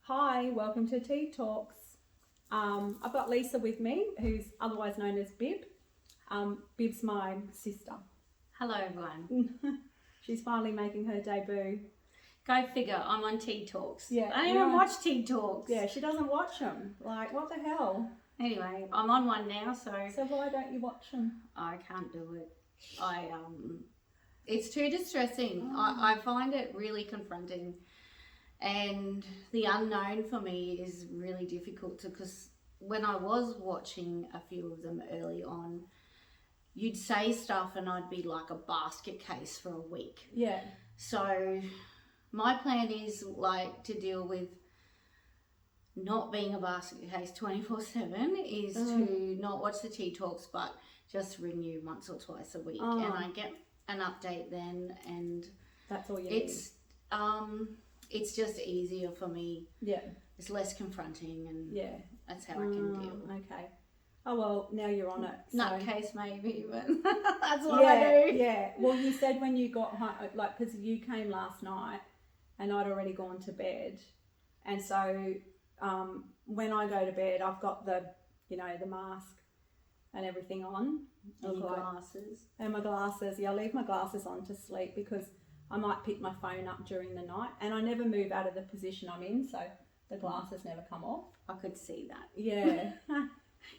Hi, welcome to Tea Talks. I've got Lisa with me, who's otherwise known as Bib. Bib's my sister. Hello everyone. She's finally making her debut. Go figure, I'm on Tea Talks. Yeah, I don't even watch Tea Talks. Yeah, she doesn't watch them. Like, what the hell? Anyway, I'm on one now, so why don't you watch them? I can't do it. It's too distressing. I find it really confronting, and the unknown for me is really difficult because when I was watching a few of them early on, you'd say stuff and I'd be like a basket case for a week. Yeah. So my plan is like to deal with not being a basket case 24/7 is to not watch the Tea Talks, but just ring you once or twice a week, and I get an update then, and that's all you need. It's just easier for me. Yeah. It's less confronting, and that's how I can deal. Okay. Oh well, now you're on it. So. Nutcase maybe, but that's what I do. Yeah. Well, you said when you got home, like, because you came last night, and I'd already gone to bed, and so when I go to bed, I've got the mask and everything on. And your glasses. And my glasses. Yeah, I leave my glasses on to sleep because I might pick my phone up during the night, and I never move out of the position I'm in, so the glasses never come off. I could see that. Yeah.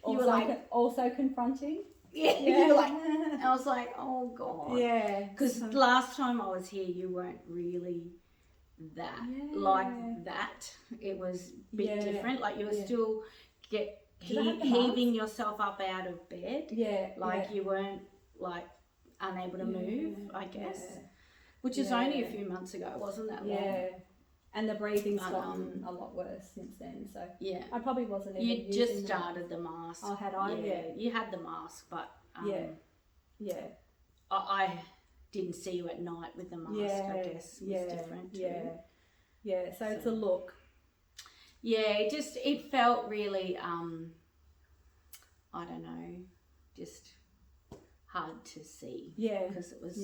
You were like also confronting. Yeah. You were like, I was like, oh god. Yeah. Because last time I was here, you weren't really that like that. It was a bit different. Like you were still heaving yourself up out of bed. Yeah. Like you weren't like unable to move, I guess. Which is only a few months ago. It wasn't that long. Yeah. And the breathing's gotten a lot worse since then. So I probably wasn't even You just started the mask. Oh, had I? Yeah. You had the mask, but I didn't see you at night with the mask. I guess it was different too. Yeah. So it's a look. Yeah, it felt really I don't know, just hard to see. Yeah. Because it was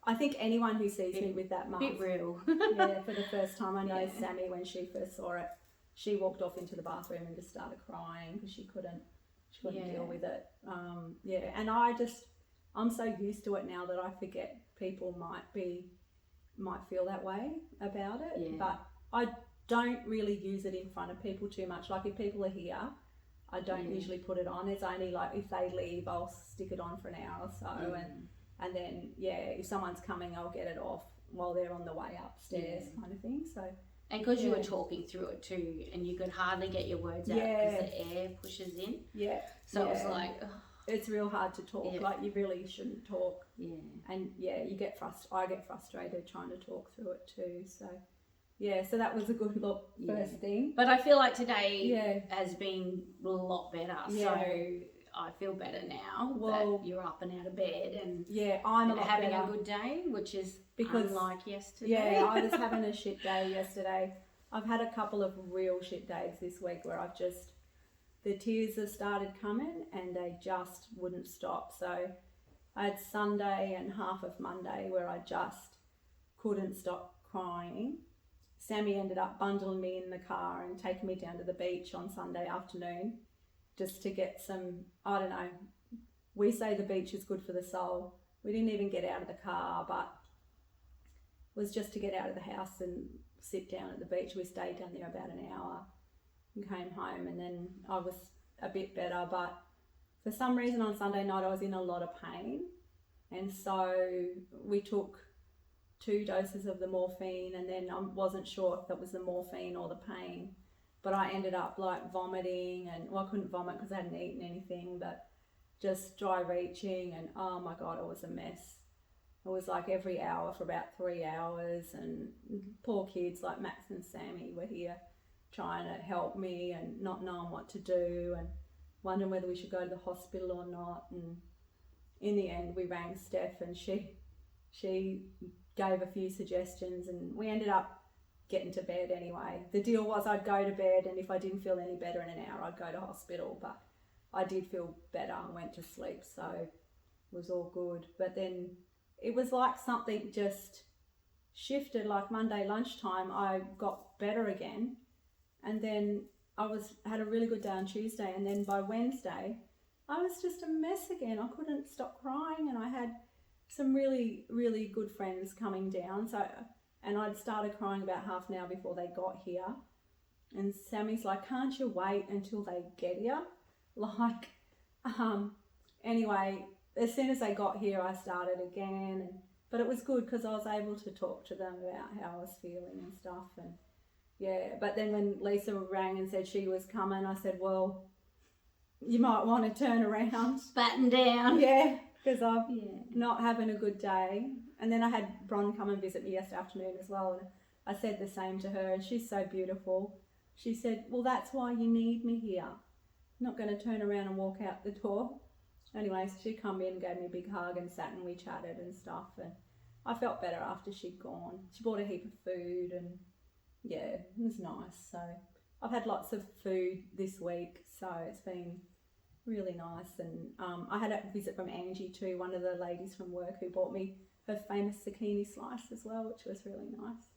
I think anyone who sees me with that mask, bit real. For the first time. I know Sammy, when she first saw it, she walked off into the bathroom and just started crying because she couldn't deal with it. And I'm so used to it now that I forget people might feel that way about it. Yeah. But I don't really use it in front of people too much. Like if people are here, I don't usually put it on. It's only like if they leave, I'll stick it on for an hour or so, and then if someone's coming, I'll get it off while they're on the way upstairs, kind of thing. So. And because you were talking through it too, and you could hardly get your words out because the air pushes in. Yeah. So it was like, ugh. It's real hard to talk. Like you really shouldn't talk. Yeah. And you get I get frustrated trying to talk through it too. So. Yeah, so that was a good look first thing. But I feel like today has been a lot better. Yeah. So I feel better now that you're up and out of bed and I'm having a good day, which is unlike yesterday. Yeah, I was having a shit day yesterday. I've had a couple of real shit days this week where the tears have started coming and they just wouldn't stop. So I had Sunday and half of Monday where I just couldn't stop crying. Sammy ended up bundling me in the car and taking me down to the beach on Sunday afternoon just to get some, I don't know, we say the beach is good for the soul. We didn't even get out of the car, but it was just to get out of the house and sit down at the beach. We stayed down there about an hour and came home, and then I was a bit better, but for some reason on Sunday night I was in a lot of pain, and so we took 2 doses of the morphine, and then I wasn't sure if that was the morphine or the pain, but I ended up like vomiting, and I couldn't vomit because I hadn't eaten anything, but just dry reaching, and oh my god, it was a mess. It was like every hour for about 3 hours, and poor kids like Max and Sammy were here trying to help me and not knowing what to do and wondering whether we should go to the hospital or not. And in the end we rang Steph, and she gave a few suggestions, and we ended up getting to bed anyway. The deal was I'd go to bed, and if I didn't feel any better in an hour I'd go to hospital, but I did feel better and went to sleep, so it was all good. But then it was like something just shifted. Like Monday lunchtime I got better again, And then I had a really good day on Tuesday, and then by Wednesday I was just a mess again. I couldn't stop crying, and I had some really, really good friends coming down. And I'd started crying about half an hour before they got here. And Sammy's like, can't you wait until they get here? Like, anyway, as soon as they got here, I started again. But it was good because I was able to talk to them about how I was feeling and stuff. And yeah, but then when Lisa rang and said she was coming, I said, well, you might want to turn around. Batten down. Yeah, because I'm not having a good day. And then I had Bron come and visit me yesterday afternoon as well. And I said the same to her, and she's so beautiful. She said, well, that's why you need me here. I'm not going to turn around and walk out the door. Anyway, so she come in, gave me a big hug and sat and we chatted and stuff. And I felt better after she'd gone. She bought a heap of food and yeah, it was nice. So I've had lots of food this week, so it's been really nice. And I had a visit from Angie too, one of the ladies from work, who bought me her famous zucchini slice as well, which was really nice.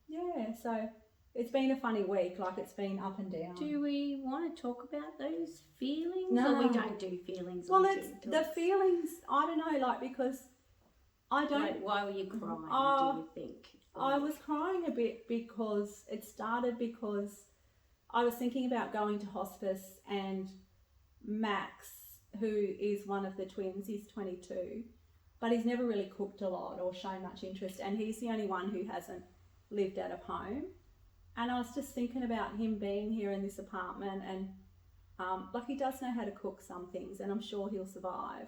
Yeah, so it's been a funny week, like it's been up and down. Do we want to talk about those feelings? No. Or we don't do feelings? Well, it's the feelings, I don't know, like, because I don't... Like, why were you crying, do you think? I was crying a bit because it started because I was thinking about going to hospice, and Max, who is one of the twins, he's 22, but he's never really cooked a lot or shown much interest, and he's the only one who hasn't lived out of home. And I was just thinking about him being here in this apartment, and like, he does know how to cook some things, and I'm sure he'll survive,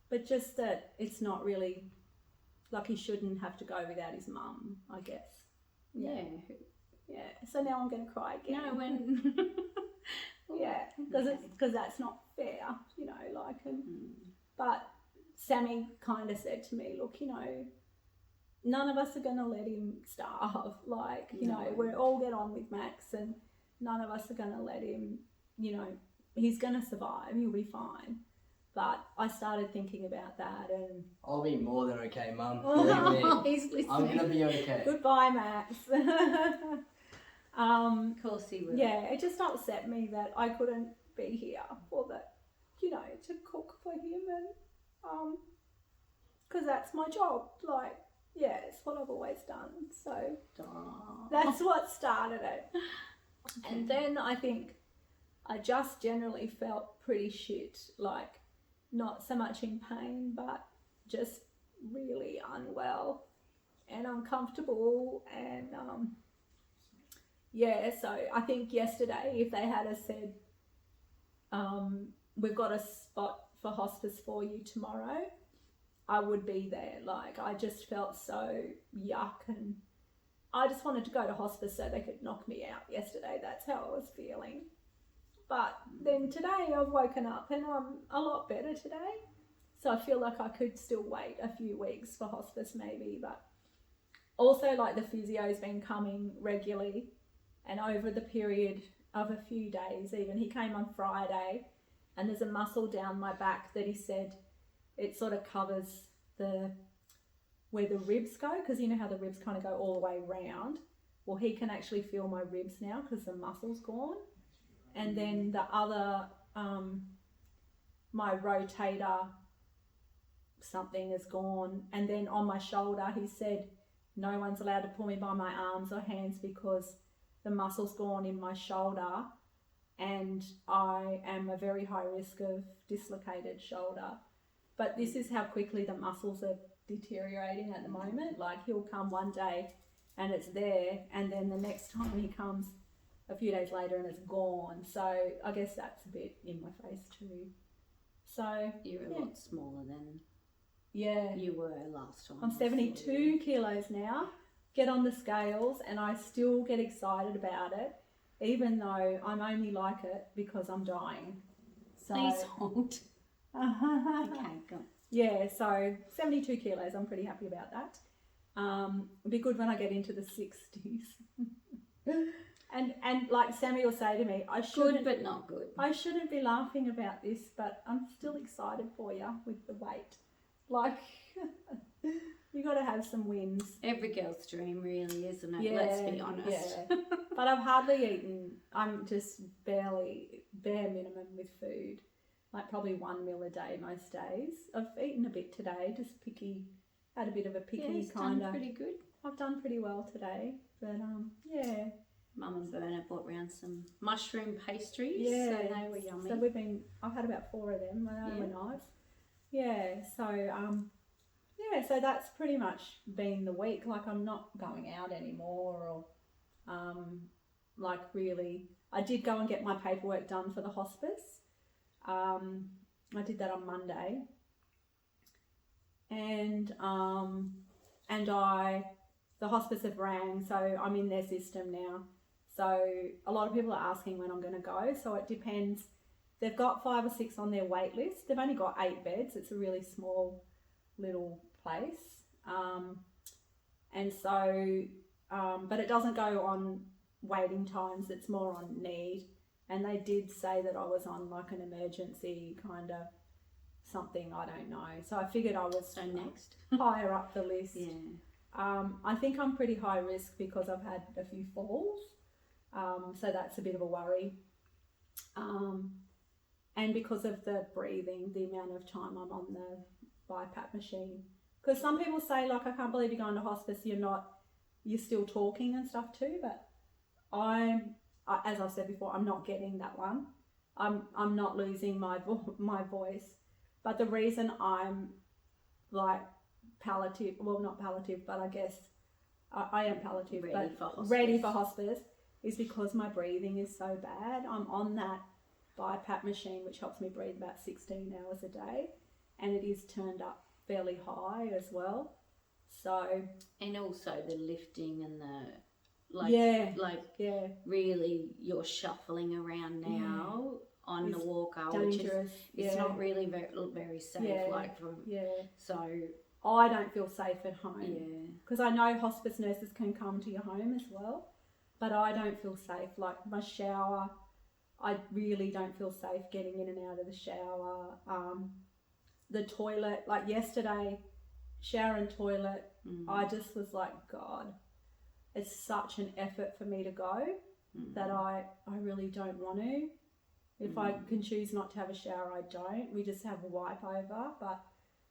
but just that it's not really, like, he shouldn't have to go without his mum, I guess. Yeah. Yeah. So now I'm going to cry again. No, when... Yeah, because that's not fair, you know, like, but Sammy kind of said to me, look, you know, none of us are going to let him starve, like, you know, we'll all get on with Max, and none of us are going to let him, you know, he's going to survive, he'll be fine. But I started thinking about that, and... I'll be more than okay, Mum. Believe me. He's listening. I'm going to be okay. Goodbye, Max. Of course he will. Yeah, it just upset me that I couldn't be here for that, you know, to cook for him, and because that's my job. Like, yeah, it's what I've always done. So that's what started it. Okay. And then I think I just generally felt pretty shit, like, not so much in pain, but just really unwell and uncomfortable, and yeah, so I think yesterday, if they had said, we've got a spot for hospice for you tomorrow, I would be there. Like, I just felt so yuck, and I just wanted to go to hospice so they could knock me out yesterday. That's how I was feeling. But then today I've woken up and I'm a lot better today. So I feel like I could still wait a few weeks for hospice maybe, but also, like, the physio's been coming regularly, and over the period of a few days even, he came on Friday, and there's a muscle down my back that he said it sort of covers where the ribs go, because you know how the ribs kind of go all the way round. Well, he can actually feel my ribs now because the muscle's gone. And then the other, my rotator something is gone. And then on my shoulder, he said no one's allowed to pull me by my arms or hands because the muscle's gone in my shoulder, and I am a very high risk of dislocated shoulder. But this is how quickly the muscles are deteriorating at the moment. Like, he'll come one day and it's there, and then the next time he comes a few days later and it's gone. So I guess that's a bit in my face too. So you're a lot smaller than you were last time. I'm 72 kilos now. Get on the scales and I still get excited about it, even though I'm only like it because I'm dying. So, please hold. Okay, go. Yeah, so 72 kilos, I'm pretty happy about that. It'll be good when I get into the 60s. And like Sammy will say to me, good but not good. I shouldn't be laughing about this, but I'm still excited for you with the weight. Like, you got to have some wins. Every girl's dream, really, isn't it? Let's be honest. Yeah. But I've hardly eaten. I'm just bare minimum with food, like probably 1 meal a day most days. I've eaten a bit today, just picky. Had a bit of a picky kind of. Pretty good. I've done pretty well today, but yeah. Mum and Verna brought round some mushroom pastries. Yeah, so they were yummy. So I've had about 4 of them. They were nice. Yeah. So so that's pretty much been the week. Like I'm not going out anymore, or like really. I did go and get my paperwork done for the hospice. I did that on Monday. And the hospice have rang, so I'm in their system now. So a lot of people are asking when I'm going to go, so it depends. They've got 5 or 6 on their wait list. They've only got 8 beds. It's a really small little place. And so, but it doesn't go on waiting times. It's more on need. And they did say that I was on like an emergency kind of something, I don't know. So I figured I was next higher up the list. Yeah. I think I'm pretty high risk because I've had a few falls. So that's a bit of a worry. And because of the breathing, the amount of time I'm on the BiPAP machine. Because some people say, like, I can't believe you're going to hospice, you're still talking and stuff too, but as I've said before, I'm not getting that one. I'm not losing my voice. But the reason I'm like palliative, well, not palliative, but I guess I am palliative, ready for hospice is because my breathing is so bad. I'm on that BiPAP machine, which helps me breathe about 16 hours a day, and it is turned up fairly high as well. So, and also the lifting and the really you're shuffling around now on the walker, dangerous. Which is it's not really very safe. So I don't feel safe at home because I know hospice nurses can come to your home as well, but I don't feel safe. Like my shower, I really don't feel safe getting in and out of the shower. The toilet, like yesterday, shower and toilet, I just was like, God, it's such an effort for me to go that I really don't want to. If I can choose not to have a shower, I don't. We just have a wipe over, but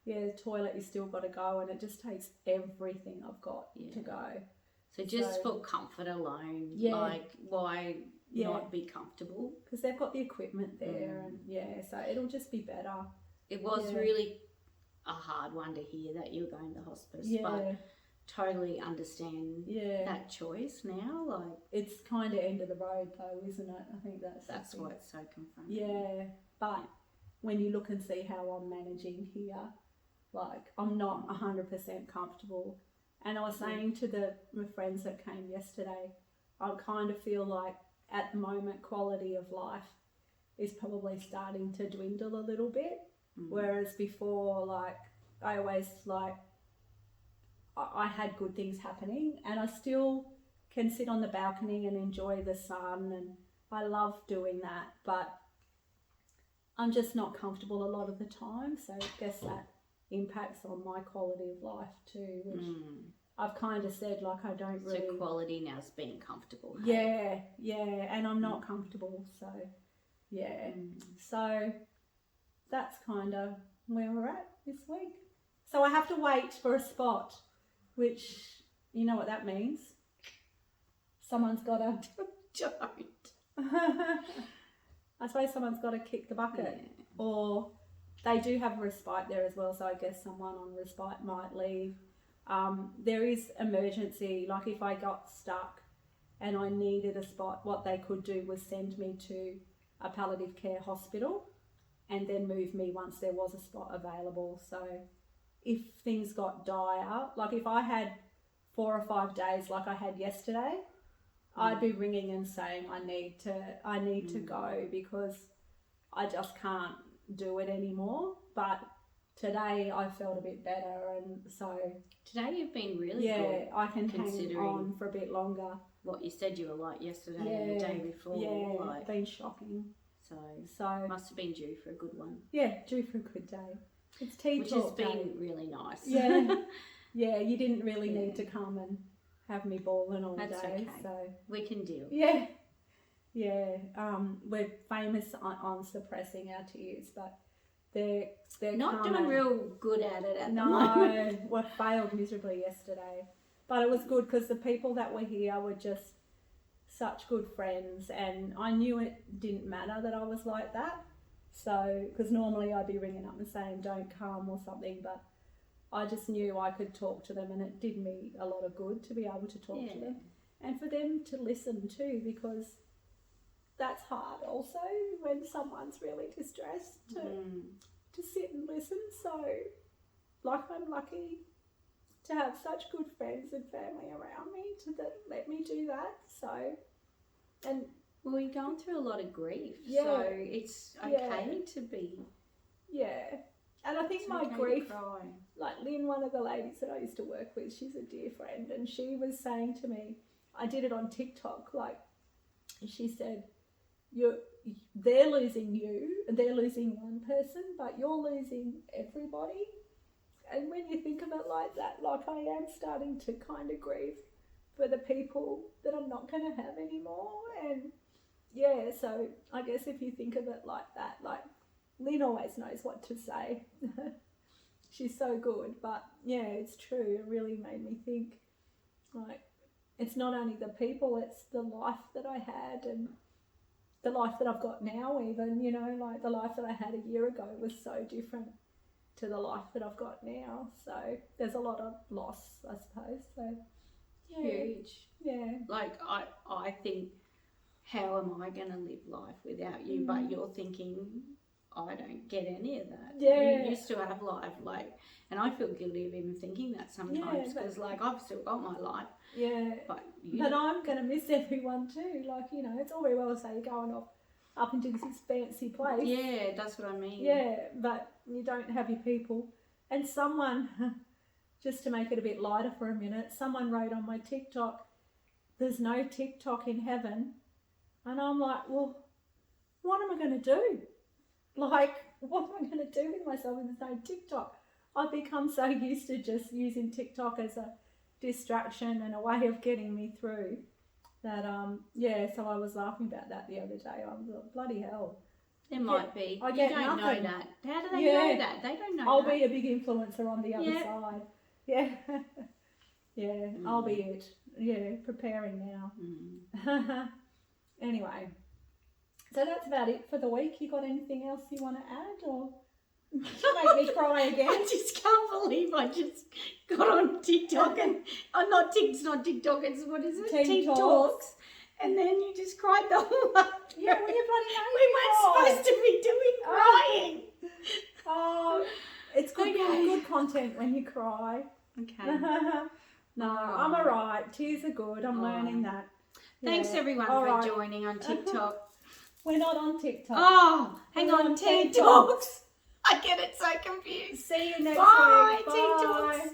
the toilet you still got to go, and it just takes everything I've got to go. So just for comfort alone, like why not be comfortable? Because they've got the equipment there, and so it'll just be better. It was really a hard one to hear that you're going to hospice, but totally understand that choice now. Like it's kind of end of the road though, isn't it? I think that's why it's so confronting. Yeah, but when you look and see how I'm managing here, like I'm not 100% comfortable. And I was saying to my friends that came yesterday, I kind of feel like at the moment quality of life is probably starting to dwindle a little bit. Whereas before, like I always I had good things happening, and I still can sit on the balcony and enjoy the sun, and I love doing that, but I'm just not comfortable a lot of the time. So I guess that impacts on my quality of life too, which I've kind of said, like, I don't really... So quality now is being comfortable. Hey? Yeah, and I'm not comfortable, so so that's kind of where we're at this week. So I have to wait for a spot, which, you know what that means? Someone's got to... Don't. I suppose someone's got to kick the bucket, or they do have a respite there as well, so I guess someone on respite might leave. There is emergency, like if I got stuck and I needed a spot, what they could do was send me to a palliative care hospital and then move me once there was a spot available. So if things got dire, like if I had 4 or 5 days like I had yesterday, I'd be ringing and saying I need to go because I just can't do it anymore. But today I felt a bit better, and so today you've been really good. I can hang on for a bit longer. What you said you were like yesterday and the day before. It's been shocking. So must have been due for a good one. Yeah, due for a good day. It's tea which talk has been day. really nice. Yeah, you didn't really need to come and have me bawling all That's day. okay. So We can deal. yeah. We're famous on suppressing our tears, but they're Not coming. doing real good at it at the moment. No, we failed miserably yesterday. But it was good because the people that were here were just such good friends, and I knew it didn't matter that I was like that. So, because normally I'd be ringing up and saying don't come or something, but I just knew I could talk to them, and it did me a lot of good to be able to talk to them. And for them to listen too, because that's hard also when someone's really distressed to sit and listen. So, like, I'm lucky to have such good friends and family around me that let me do that. So, and well, you're going through a lot of grief, Yeah. so it's okay to be. yeah, and I think It's my okay to grief, cry. like Lynn, one of the ladies that I used to work with, she's a dear friend, and she was saying to me, I did it on TikTok, like, she said, they're losing you, they're losing one person, but you're losing everybody. And when you think of it like that, like, I am starting to kind of grieve for the people that I'm not going to have anymore. And yeah, so I guess if you think of it like that, like, Lynn always knows what to say. She's so good, but yeah, it's true. It really made me think, like, it's not only the people, it's the life that I had and the life that I've got now even, you know, like the life that I had a year ago was so different to the life that I've got now. So there's a lot of loss, I suppose. So yeah. Huge. Yeah. Like, I think, how am I going to live life without you? But you're thinking, I don't get any of that. Yeah. You used to have life, like, and I feel guilty of even thinking that sometimes because, like, I've still got my life. Yeah. But you But I'm going to miss everyone too. Like, you know, it's all very well to say you're going off up into this fancy place. Yeah, that's what I mean. Yeah, but you don't have your people. And someone, just to make it a bit lighter for a minute, someone wrote on my TikTok, there's no TikTok in heaven. And I'm like, well, what am I going to do? Like, what am I going to do with myself if there's no TikTok? I've become so used to just using TikTok as a distraction and a way of getting me through that, so I was laughing about that the other day. I was like, bloody hell. There might be. I You get don't nothing. know that. How do they know that? They don't know I'll that. be a big influencer on the other side. Yeah. Yeah, I'll be it. Yeah, preparing now. Anyway, so that's about it for the week. You got anything else you want to add, or make me cry again? I just can't believe I just got on TikTok and it's not TikTok, it's what is it? Teen TikToks. Talks. And then you just cried the whole way. Yeah, well, you bloody know We weren't supposed to be doing crying. Oh, it's good, Okay. good content when you cry. Okay. No, I'm alright. Tears are good. I'm learning that. Thanks Yeah. everyone All for right. joining on TikTok. We're not on TikTok. Oh, hang We're on, on Teen Teen Talks. Talks. I get it so confused. See you next Bye, week. Teen Bye. Talks.